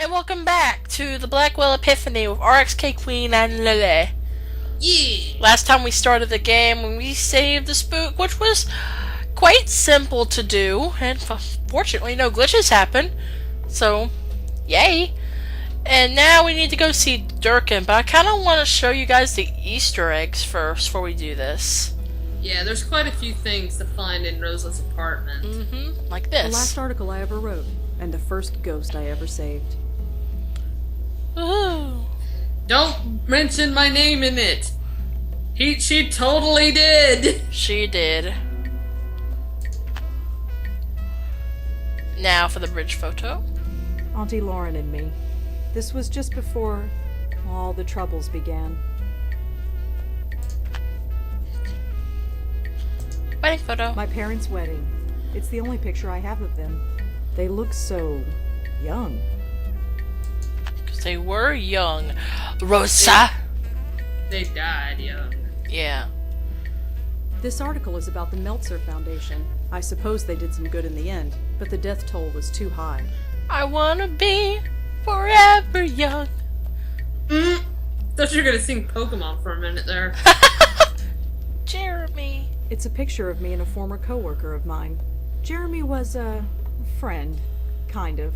and welcome back to the Blackwell Epiphany with RxKQueen and Lily. Yeah. Last time we started the game, we saved the spook, which was quite simple to do, and fortunately no glitches happened, so yay. And now we need to go see Durkin, but I kind of want to show you guys the Easter eggs first before we do this. Yeah, there's quite a few things to find in Rosa's apartment. Like this. The last article I ever wrote, and the first ghost I ever saved. Ooh. Don't mention my name in it. She totally did. She did. Now for the bridge photo. Auntie Lauren and me. This was just before all the troubles began. Wedding photo. My parents' wedding. It's the only picture I have of them. They look so young. Because they were young. Rosa! They died young. Yeah. This article is about the Meltzer Foundation. I suppose they did some good in the end, but the death toll was too high. I wanna be forever young. Thought you were gonna sing Pokemon for a minute there. Jeremy. It's a picture of me and a former coworker of mine. Jeremy was a friend, kind of.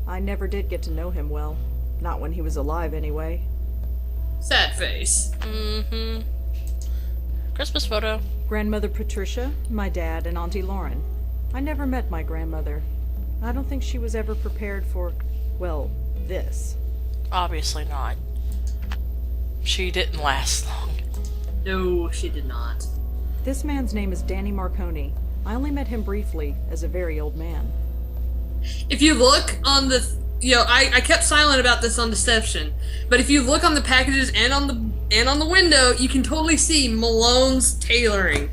I never did get to know him well. Not when he was alive, anyway. Sad face. Christmas photo. Grandmother Patricia, my dad, and Auntie Lauren. I never met my grandmother. I don't think she was ever prepared for, well, this. Obviously not. She didn't last long. No, she did not. This man's name is Danny Marconi. I only met him briefly, as a very old man. If you look on the, I kept silent about this on Deception, but if you look on the packages and on the window, you can totally see Malone's tailoring.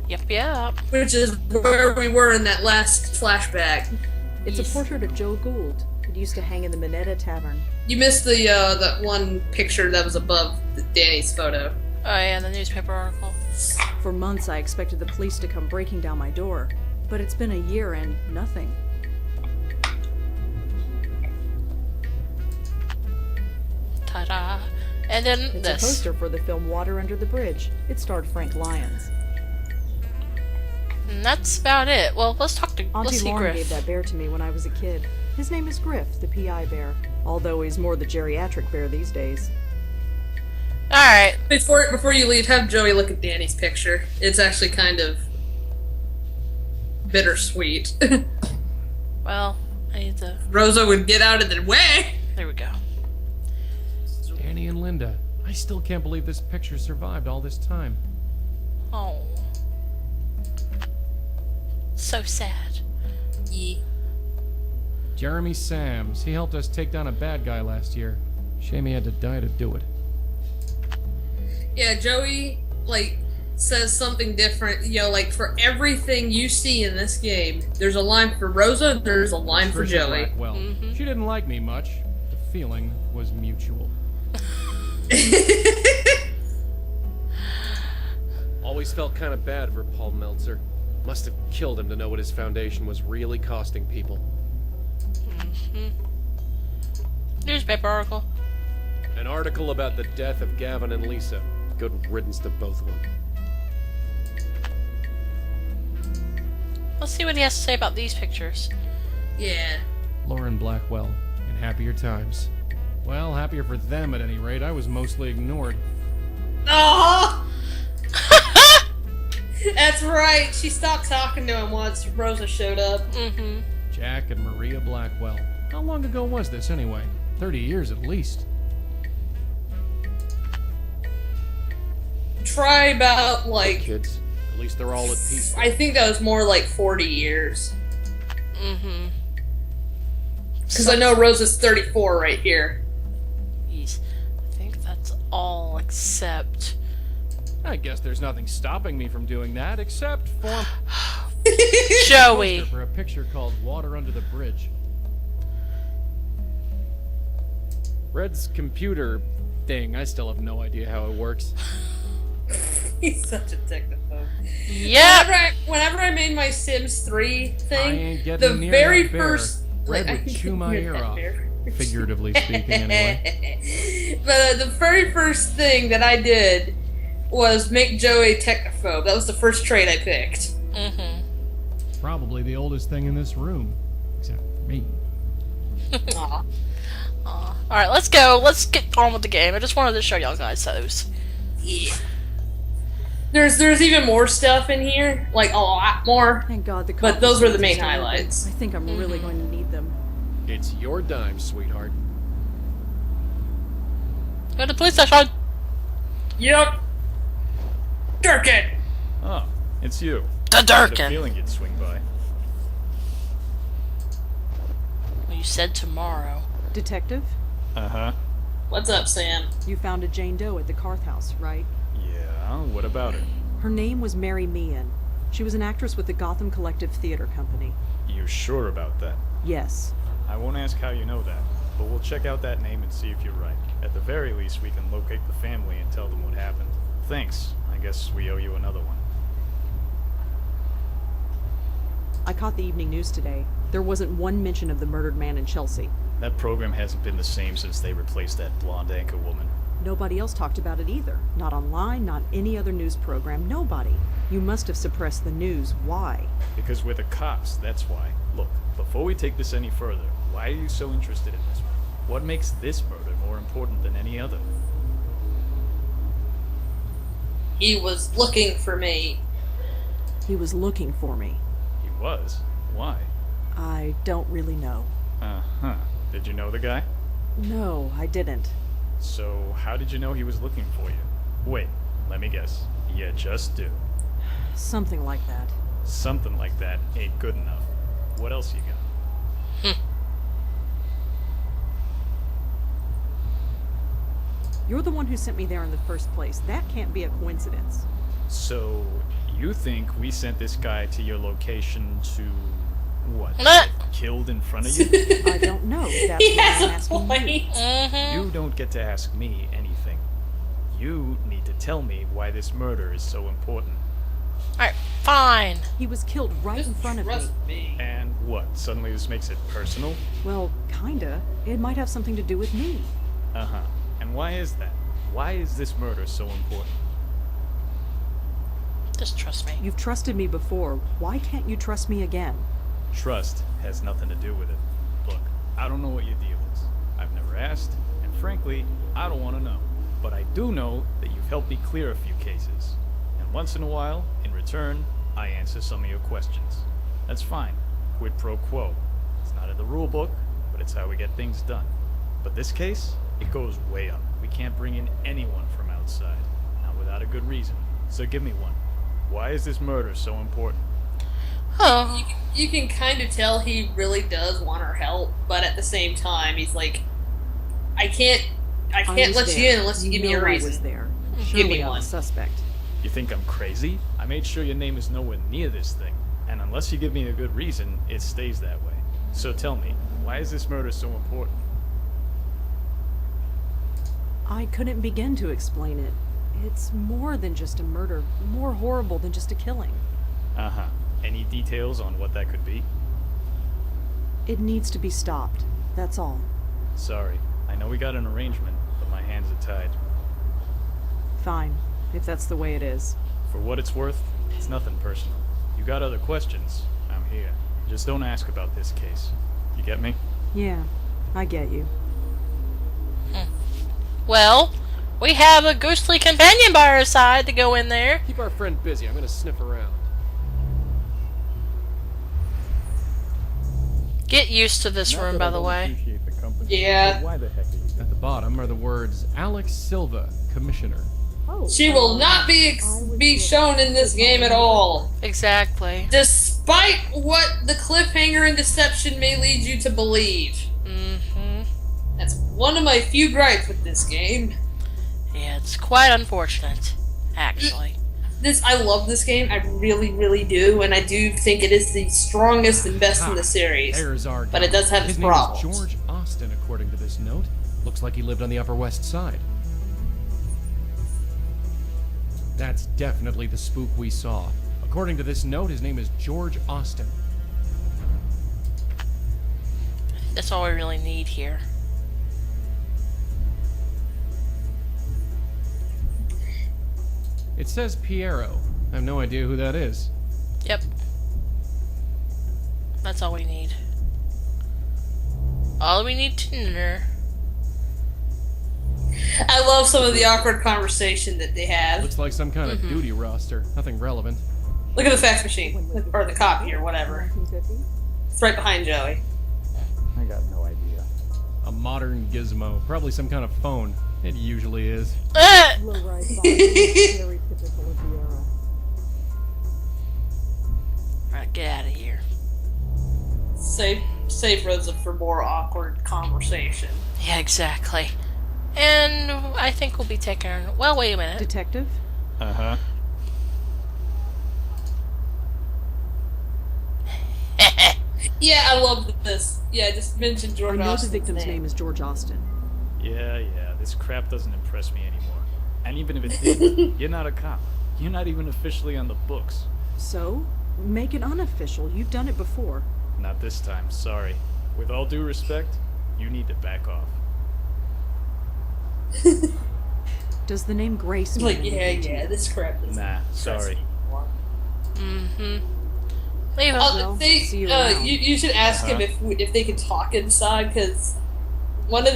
Yep. Which is where we were in that last flashback. It's a portrait of Joe Gould. It used to hang in the Minetta Tavern. You missed the that one picture that was above Danny's photo. Oh yeah, the newspaper article. For months I expected the police to come breaking down my door, but it's been a year and nothing. Ta-da. And then It's this. a poster for the film Water Under the Bridge. It starred Frank Lyons. And that's about it. Well, let's Auntie see Lauren Griff. gave that bear to me when I was a kid. His name is Griff, the PI bear, although he's more the geriatric bear these days. Alright. Before you leave, have Joey look at Danny's picture. It's actually kind of bittersweet. Well, I need to... Rosa would get out of the way. There we go. Danny and Linda. I still can't believe this picture survived all this time. Oh. So sad. Yeah. Jeremy Sams. He helped us take down a bad guy last year. Shame he had to die to do it. Yeah, Joey, says something different. For everything you see in this game, there's a line for Rosa, there's a line for Joey. Blackwell. She didn't like me much. The feeling was mutual. Always felt kind of bad for Paul Meltzer. Must have killed him to know what his foundation was really costing people. Newspaper article. An article about the death of Gavin and Lisa. Good riddance to both of them. Let's see what he has to say about these pictures. Yeah. Lauren Blackwell. In happier times. Well, happier for them at any rate. I was mostly ignored. Oh! That's right. She stopped talking to him once Rosa showed up. Jack and Maria Blackwell. How long ago was this anyway? 30 years at least. Try about, Kids. At least they're all at peace. I think that was more like 40 years. Because I know Rosa's 34 right here. Jeez. I think that's all except... I guess there's nothing stopping me from doing that except for Joey. for a picture called Water Under the Bridge. Red's computer thing, I still have no idea how it works. He's such a technophobe. Yeah. Whenever I made my Sims 3 I thing, ain't the getting near very that bear. first Red I would can chew my hear ear that off. there. Figuratively speaking, anyway. But the very first thing that I did was make Joey technophobe. That was the first trait I picked. Mm-hmm. Probably the oldest thing in this room. Except for me. Aw. Alright, let's go. Let's get on with the game. I just wanted to show y'all guys those. Yeah. There's even more stuff in here, like a lot more. Thank God the But those were the coffee main stains are still open. highlights. I think I'm really going to need them. It's your dime, sweetheart. Go to the police station. Yep. Durkin. Oh, it's you. The I had a Durkin. feeling you'd swing by. Well, you said tomorrow. Detective, Uh-huh. What's up, Sam? you found a Jane Doe at the Carth House, right? Yeah, what about her? Her name was Mary Meehan. She was an actress with the Gotham Collective Theater Company. You sure about that? Yes. I won't ask how you know that, but we'll check out that name and see if you're right. At the very least, we can locate the family and tell them what happened. Thanks. I guess we owe you another one. I caught the evening news today. There wasn't one mention of the murdered man in Chelsea. That program hasn't been the same since they replaced that blonde anchor woman. Nobody else talked about it either. Not online, not any other news program, nobody. You must have suppressed the news. Why? Because we're the cops, that's why. Look, before we take this any further, why are you so interested in this one? What makes this murder more important than any other? He was looking for me. He was looking for me. He was? Why? I don't really know. Uh-huh. Did you know the guy? No, I didn't. So, how did you know he was looking for you? Wait, let me guess. You just do. Something like that. Something like that ain't good enough. What else you got? You're the one who sent me there in the first place. That can't be a coincidence. So, you think we sent this guy to your location to... what? Nah. Get killed in front of you? I don't know. That's He why has I'm a asking point. you. Mm-hmm. You don't get to ask me anything. You need to tell me why this murder is so important. Alright, fine. He was killed right in front of me. Trust me. And what? Suddenly this makes it personal? Well, kinda. It might have something to do with me. Uh-huh. And why is that? Why is this murder so important? Just trust me. You've trusted me before. Why can't you trust me again? Trust has nothing to do with it. Look, I don't know what your deal is. I've never asked, and frankly, I don't want to know. But I do know that you've helped me clear a few cases. And once in a while, in return, I answer some of your questions. That's fine. Quid pro quo. It's not in the rule book, but it's how we get things done. But this case, it goes way up. We can't bring in anyone from outside. Not without a good reason. So give me one. Why is this murder so important? Oh. You can kind of tell he really does want our help, but at the same time, he's like, I can't I was let you there. in unless you give me know a I was reason. there. Give Surely me I'm one. a suspect. You think I'm crazy? I made sure your name is nowhere near this thing. And unless you give me a good reason, it stays that way. So tell me, why is this murder so important? I couldn't begin to explain it. It's more than just a murder, more horrible than just a killing. Uh-huh. Any details on what that could be? It needs to be stopped. That's all. Sorry. I know we got an arrangement, but my hands are tied. Fine, if that's the way it is. For what it's worth, it's nothing personal. You got other questions, I'm here. Just don't ask about this case. You get me? Yeah, I get you. Well, we have a ghostly companion by our side to go in there. Keep our friend busy. I'm gonna sniff around. Get used to this room, by the way. Yeah. Why the heck are you? At the bottom are the words Alex Silva, Commissioner. Oh, She will not be shown in this game at all. Exactly. Despite what the cliffhanger and deception may lead you to believe. Mm-hmm. That's one of my few gripes with this game. Yeah, it's quite unfortunate, actually. I love this game. I really, really do, and I do think it is the strongest and best in the series. There's our But guy. it does have His its name problems. is George Austin, according to this note. Looks like he lived on the Upper West Side. That's definitely the spook we saw. According to this note, his name is George Austin. That's all we really need here. It says Piero. I have no idea who that is. Yep. That's all we need. All we need to know. I love some of the awkward conversation that they have. Looks like some kind of duty roster. Nothing relevant. Look at the fax machine, or the copy, or whatever. 1950? It's right behind Joey. I got no idea. A modern gizmo. Probably some kind of phone. It usually is. Low-rise body, very typical of the era. Alright, get out of here. Save Rosa for more awkward conversation. Yeah, exactly. And I think we'll be taking... Well, wait a minute. Detective? Uh-huh. Yeah, I love this. Yeah, just mention George I know the Austin's victim's name is George Austin. Yeah, this crap doesn't impress me anymore. And even if it did, you're not a cop. You're not even officially on the books. So, make it unofficial. You've done it before. Not this time, sorry. With all due respect, you need to back off. Does the name Grace mean Like, anything to yeah, you? this crap doesn't Nah, impress sorry. me anymore. Mm-hmm. Leave him. Well, see you around. You should ask him if they can talk inside, because one of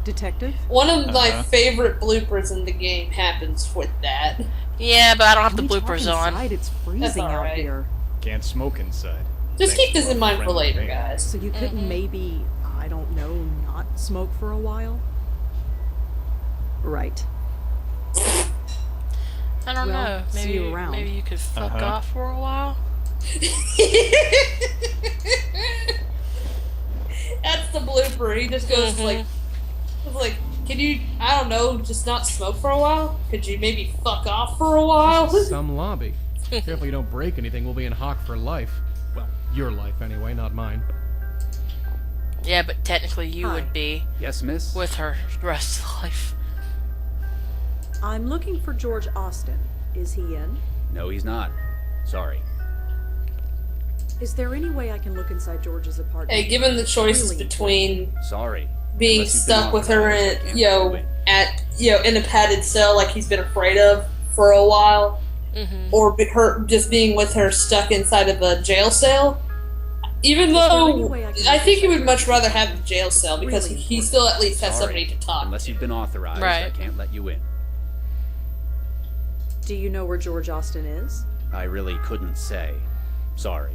Detective? my favorite bloopers in the game happens with that. Yeah, but I don't have the We talk bloopers on. inside, it's freezing out alright. here. Can't smoke inside. Just Thanks keep this to in our mind for friendly later, neighbor. guys. So you couldn't maybe, I don't know, not smoke for a while? Right. I don't Well, know. see you around. Maybe you could fuck Uh-huh. off for a while. That's the blooper. He just goes like, can you, I don't know, just not smoke for a while? Could you maybe fuck off for a while? Some lobby. Careful you don't break anything, we'll be in hock for life. Well, your life anyway, not mine. Yeah, but technically you Hi. would be Yes, miss? with her the rest of life. I'm looking for George Austin. Is he in? No, he's not. Sorry. Is there any way I can look inside George's apartment? Hey, given the choices Really? between Sorry. being Unless you've been stuck with her authorized, I in, can't let you in. in a padded cell like he's been afraid of for a while, or her just being with her stuck inside of a jail cell. Even there any though way I can I look think he inside would much George's rather have the jail cell because really he still at least has Sorry. somebody to talk Unless to. you've been authorized, Right. I can't let you in. Do you know where George Austin is? I really couldn't say. Sorry.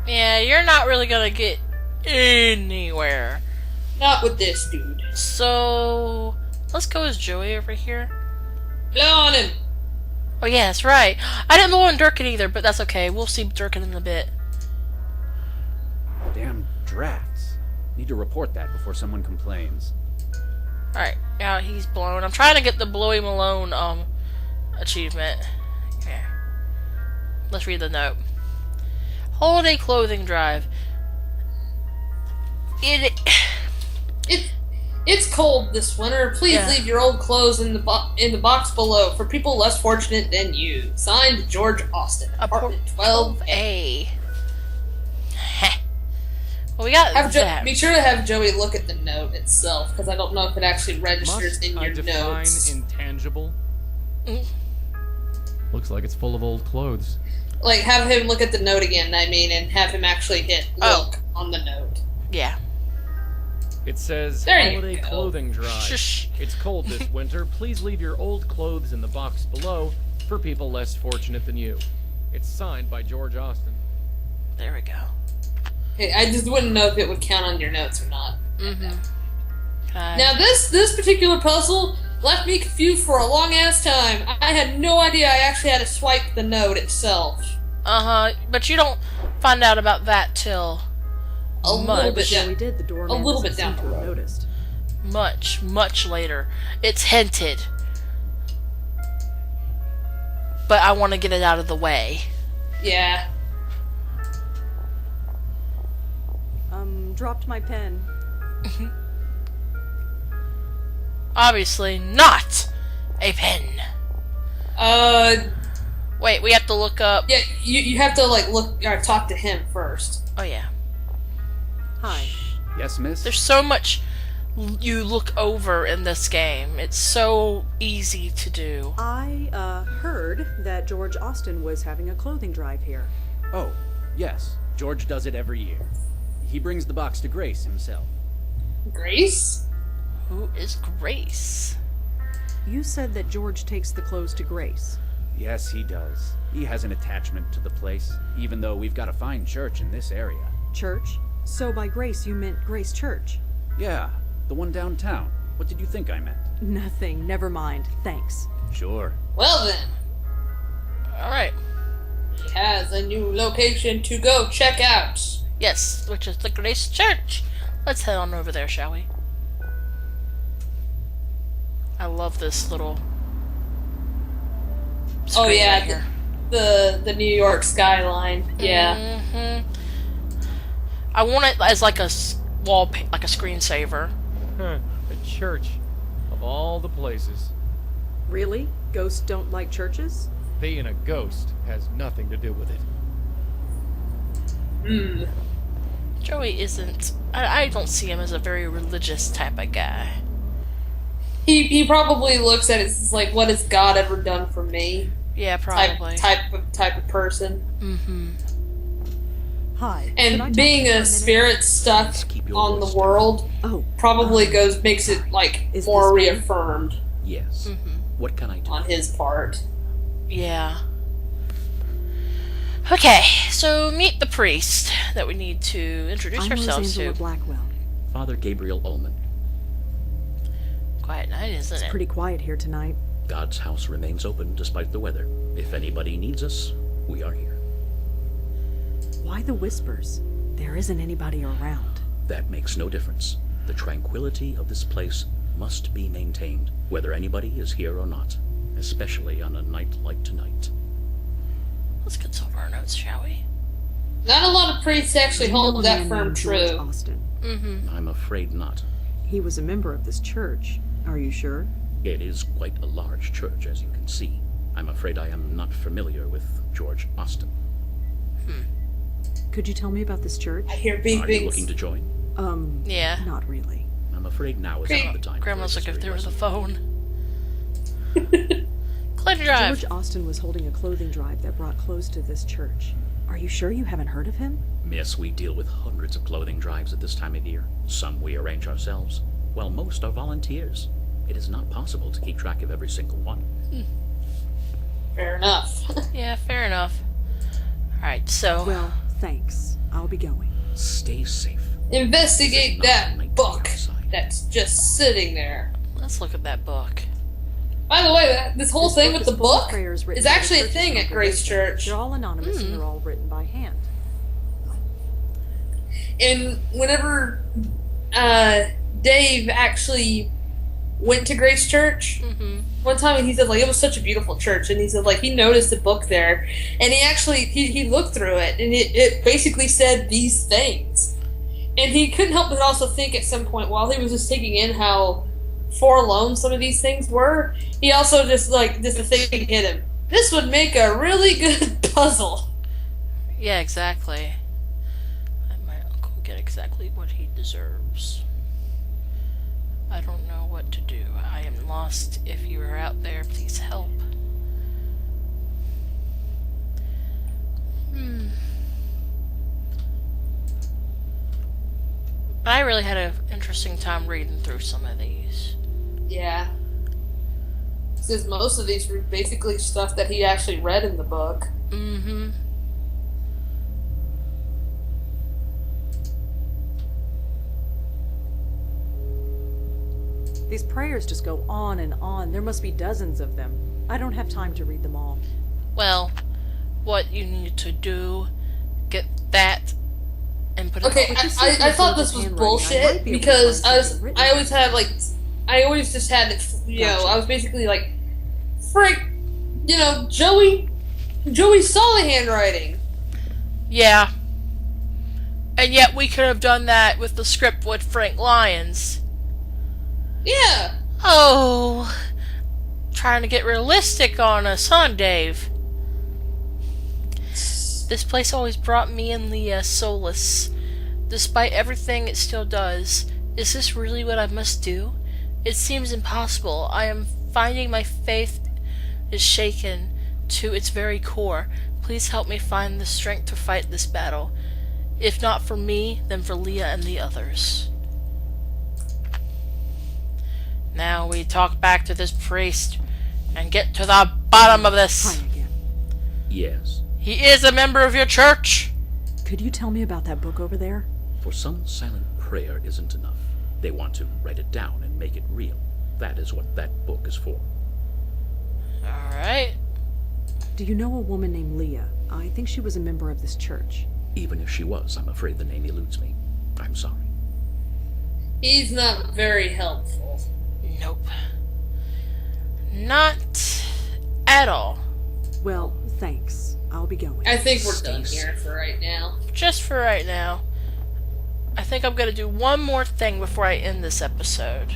Yeah, you're not really gonna get anywhere. Not with this dude. So let's go as Joey over here. Blow on him. Oh yeah, that's right. I didn't blow on Durkin either, but that's okay. We'll see Durkin in a bit. Damn drafts. Need to report that before someone complains. Alright, now he's blown. I'm trying to get the Blowy Malone achievement. Here. Let's read the note. Holiday clothing drive. It's cold this winter. Please Yeah. leave your old clothes in the box below for people less fortunate than you. Signed, George Austin, apartment 12A. Heh. Well, we got that. Be sure to have Joey look at the note itself, because I don't know if it actually registers Must in I your define notes. intangible? Looks like it's full of old clothes. Like, have him look at the note again, and have him actually hit look on the note. Yeah. It says There you holiday go. clothing drive. Shush. It's cold this winter. Please leave your old clothes in the box below for people less fortunate than you. It's signed by George Austin. There we go. Okay, I just wouldn't know if it would count on your notes or not. Okay. Now, this particular puzzle left me confused for a long ass time. I had no idea I actually had to swipe the note itself. But you don't find out about that till A little bit Yeah, down. we did. The doorman little bit doesn't down seem the to have road. noticed. much later. It's hinted. But I want to get it out of the way. Yeah. Dropped my pen. Obviously not a pen. Wait, we have to look up. Yeah, you have to, like, look, or talk to him first. Oh, yeah. Hi. Yes, miss? There's so much you look over in this game. It's so easy to do. I, heard that George Austin was having a clothing drive here. Oh, yes. George does it every year. He brings the box to Grace himself. Grace? Who is Grace? You said that George takes the clothes to Grace. Yes, he does. He has an attachment to the place, even though we've got a fine church in this area. Church? So by Grace you meant Grace Church? Yeah, the one downtown. What did you think I meant? Nothing. Never mind. Thanks. Sure. Well then, Alright. he has a new location to go check out. Yes, which is the Grace Church. Let's head on over there, shall we? I love this little Oh screen yeah, right here. the New York skyline. Yeah. Mm-hmm. I want it as like a wall, like a screensaver. Huh, a church. Of all the places. Really? Ghosts don't like churches? Being a ghost has nothing to do with it. Hmm. Joey isn't. I don't see him as a very religious type of guy. He probably looks at it as like, what has God ever done for me? Yeah, probably. Type of person. Mm-hmm. Hi. Could I And talk being to you for a minute? spirit stuck Let's keep your on the voice world Oh, probably makes it like Is more this me? reaffirmed Yes. Mm-hmm. What can I do? on his part. Yeah. Okay, so meet the priest that we need to introduce I'm ourselves Rosangela to. Blackwell. Father Gabriel Ullman. Quiet night, isn't It's it? pretty quiet here tonight. God's house remains open despite the weather. If anybody needs us, we are here. Why the whispers? There isn't anybody around. That makes no difference. The tranquility of this place must be maintained, whether anybody is here or not, especially on a night like tonight. Let's consult our notes, shall we? Not a lot of priests actually You know hold a that man firm named George true. Austin. Mm-hmm. I'm afraid not. He was a member of this church. Are you sure? It is quite a large church, as you can see. I'm afraid I am not familiar with George Austin. Could you tell me about this church? I hear Are you looking beepings. to join? Yeah. Not really. I'm afraid now is not the time. for Grandma's a looking history through the lesson. phone. Clinton Drive. George Austin was holding a clothing drive that brought clothes to this church. Are you sure you haven't heard of him? Miss, we deal with hundreds of clothing drives at this time of year. Some we arrange ourselves, while most are volunteers. It is not possible to keep track of every single one. Fair enough. Yeah, fair enough. Alright, so. Well, thanks. I'll be going. Stay safe. Investigate This is not a that night to be book outside. that's just sitting there. Let's look at that book. By the way, this whole This thing book with is the full of book prayers written is by the actually a church's thing at Grace congregation. Church. They're all anonymous and they're all written by hand. And whenever Dave actually went to Grace Church, one time he said like it was such a beautiful church, and he said like he noticed a book there, and he actually he looked through it, and it basically said these things, and he couldn't help but also think at some point while he was just taking in how forlorn some of these things were, he also just the thing hit him. This would make a really good puzzle. Yeah, exactly. Let my uncle get exactly what he deserves. I don't know what to do. I am lost. If you are out there, please help. I really had an interesting time reading through some of these. Yeah. Since most of these were basically stuff that he actually read in the book. Mm-hmm. These prayers just go on and on. There must be dozens of them. I don't have time to read them all. Well, what you need to do, get that and put it Okay, But this I isn't thought a this was handwriting. I might bullshit be able to because find something written. I always had I always just had it, Gotcha. I was basically like, frick, Joey saw the handwriting. Yeah. And yet we could have done that with the script with Frank Lyons. Yeah. Oh, trying to get realistic on us, huh, Dave? This place always brought me and Leah solace. Despite everything it still does, is this really what I must do? It seems impossible. I am finding my faith is shaken to its very core. Please help me find the strength to fight this battle. If not for me, then for Leah and the others. Now we talk back to this priest and get to the bottom of this. Hi again. Yes. He is a member of your church. Could you tell me about that book over there? For some, silent prayer isn't enough. They want to write it down and make it real. That is what that book is for. Alright. Do you know a woman named Leah? I think she was a member of this church. Even if she was, I'm afraid the name eludes me. I'm sorry. He's not very helpful. Nope. Not at all. Well, thanks. I'll be going. I think we're done here for right now. Just for right now. I think I'm gonna do one more thing before I end this episode.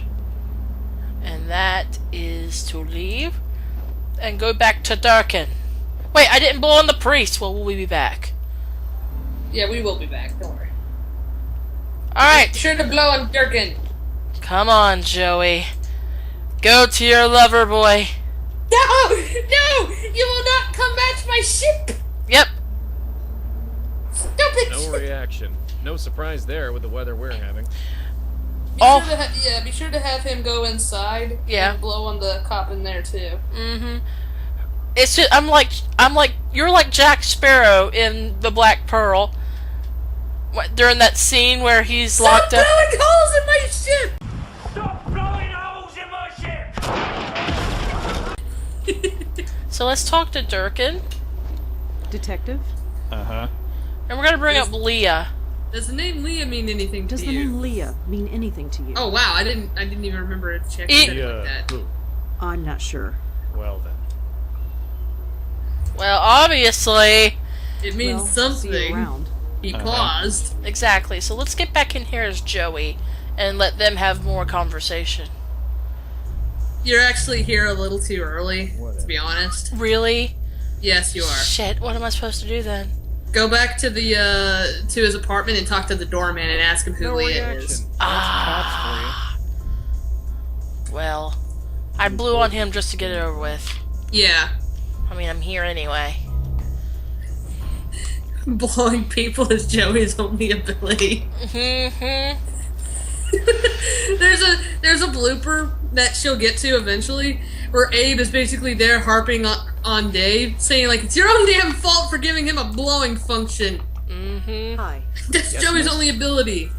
And that is to leave and go back to Durkin. Wait, I didn't blow on the priest. Well, will we be back? Yeah, we will be back. Don't worry. Alright. Be sure to blow on Durkin. Come on, Joey. Go to your lover boy. No! No! You will not come match my ship! Yep. Stupid No ship! reaction. No surprise there with the weather we're having. Be sure to have him go inside. Yeah. And blow on the cop in there too. Mm-hmm. It's just I'm like you're like Jack Sparrow in The Black Pearl. During that scene where he's locked up. Stop blowing holes in my ship! Stop blowing holes in my ship! So let's talk to Durkin, Detective? Uh-huh. and we're gonna bring up Leah. Does the name Leah mean anything Does to the you? name Leah mean anything to you? Oh wow, I didn't even remember a check It- said it like that. Who? I'm not sure. Well then. Well, obviously, It means Well, see you something. around. He Uh-huh. paused. exactly. So let's get back in here as Joey and let them have more conversation. You're actually here a little too early, to be honest. Really? Yes, you are. Shit. What am I supposed to do then? Go back to the to his apartment and talk to the doorman and ask him who No Leah reaction. is. That's Well, I blew on him just to get it over with. Yeah. I mean, I'm here anyway. Blowing people is Joey's only ability. Mm-hmm. There's a blooper that she'll get to eventually where Abe is basically there harping on Dave, saying like it's your own damn fault for giving him a blowing function. Mm-hmm. Hi. That's Yes, Joey's miss. only ability.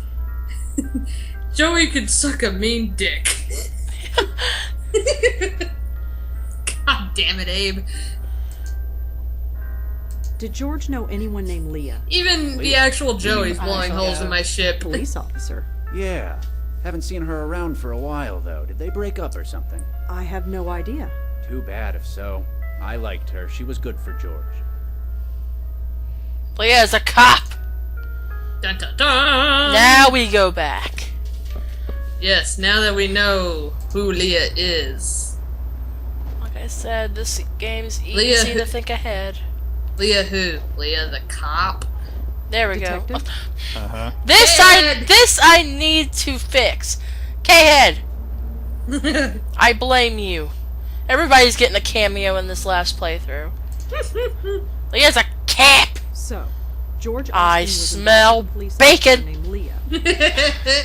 Joey could suck a mean dick. God damn it, Abe. Did George know anyone named Leah? Even the actual Joey's I blowing saw holes that. in my ship. Police officer. Yeah. Haven't seen her around for a while, though. Did they break up or something? I have no idea. Too bad if so. I liked her. She was good for George. Leah's a cop. Dun, dun, dun. Now we go back. Yes, now that we know who Leah is. Like I said, this game's Leah- easy to think ahead. Leah who? Leah the cop? There we Detective? go. Uh-huh. This I need to fix. K-Head, I blame you. Everybody's getting a cameo in this last playthrough. Leah's a cap. So, George I Austin was smell involved with a police bacon. officer named Leah.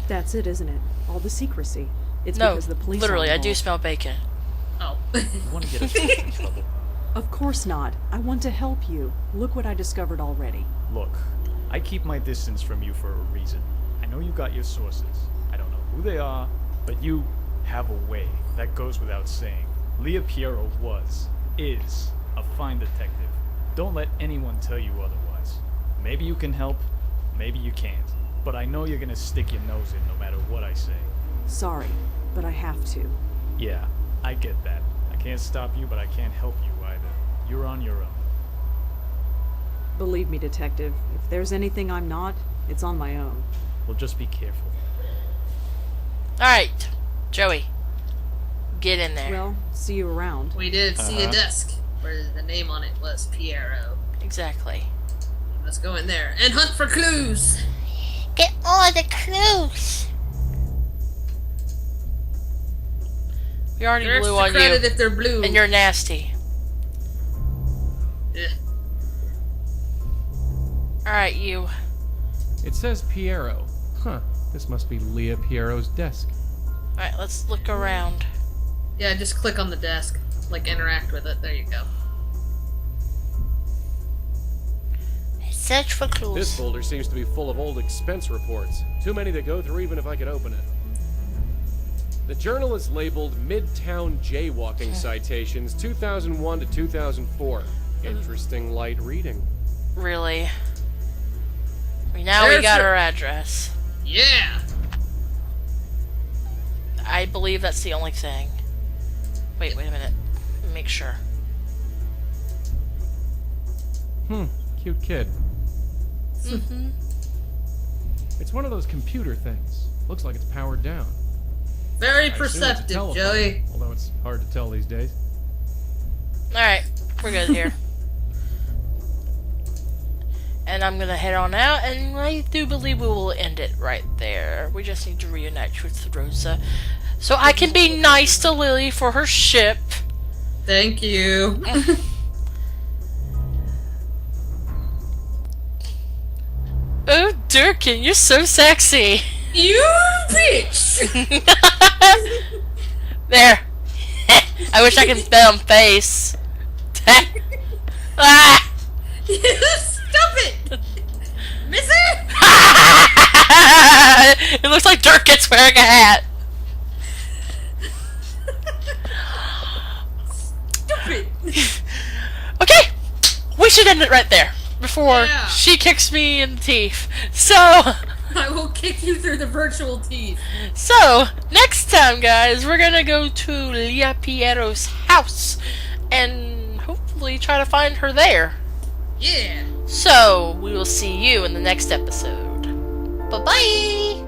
That's it, isn't it? All the secrecy. It's No, because the police literally, are I do involved. smell bacon. Oh. You want to get us in trouble. Of course not. I want to help you. Look what I discovered already. Look, I keep my distance from you for a reason. I know you got your sources. I don't know who they are, but you have a way. That goes without saying. Leah Piero is a fine detective. Don't let anyone tell you otherwise. Maybe you can help, maybe you can't. But I know you're gonna stick your nose in no matter what I say. Sorry, but I have to. Yeah, I get that. I can't stop you, but I can't help you either. You're on your own. Believe me, Detective, if there's anything I'm not, it's on my own. Well, just be careful. Alright, Joey. Get in there. Well, see you around. We did see a Uh-huh. desk where the name on it was Piero. Exactly. Let's go in there and hunt for clues. Get all the clues. We already They're blew extra on credit you. if they're blue. And you're nasty. Ugh. Alright, you. It says Piero. Huh. This must be Leah Piero's desk. Alright, let's look around. Yeah, just click on the desk. Like, interact with it. There you go. Search for clues. This folder seems to be full of old expense reports. Too many to go through even if I could open it. The journal is labeled Midtown Jaywalking Citations 2001 to 2004. Interesting light reading. Really? Now we There's got her- her address. Yeah! I believe that's the only thing. Wait a minute. Let me make sure. Cute kid. Mm-hmm. It's one of those computer things. Looks like it's powered down. Very I assume it's a perceptive, telephone, Joey. Although it's hard to tell these days. Alright, we're good here. And I'm gonna head on out, and I do believe we will end it right there. We just need to reunite with Rosa. So I can be nice to Lily for her ship. Thank you. Oh, Durkin, you're so sexy. You bitch! There. I wish I could bet on face. Ah! Stop it! Miss it! It looks like Durkin's wearing a hat. Stupid! Okay, we should end it right there before Yeah. she kicks me in the teeth. So, I will kick you through the virtual teeth. next time, guys, we're gonna go to Leah Piero's house and hopefully try to find her there. Yeah. So, we will see you in the next episode. Bye-bye!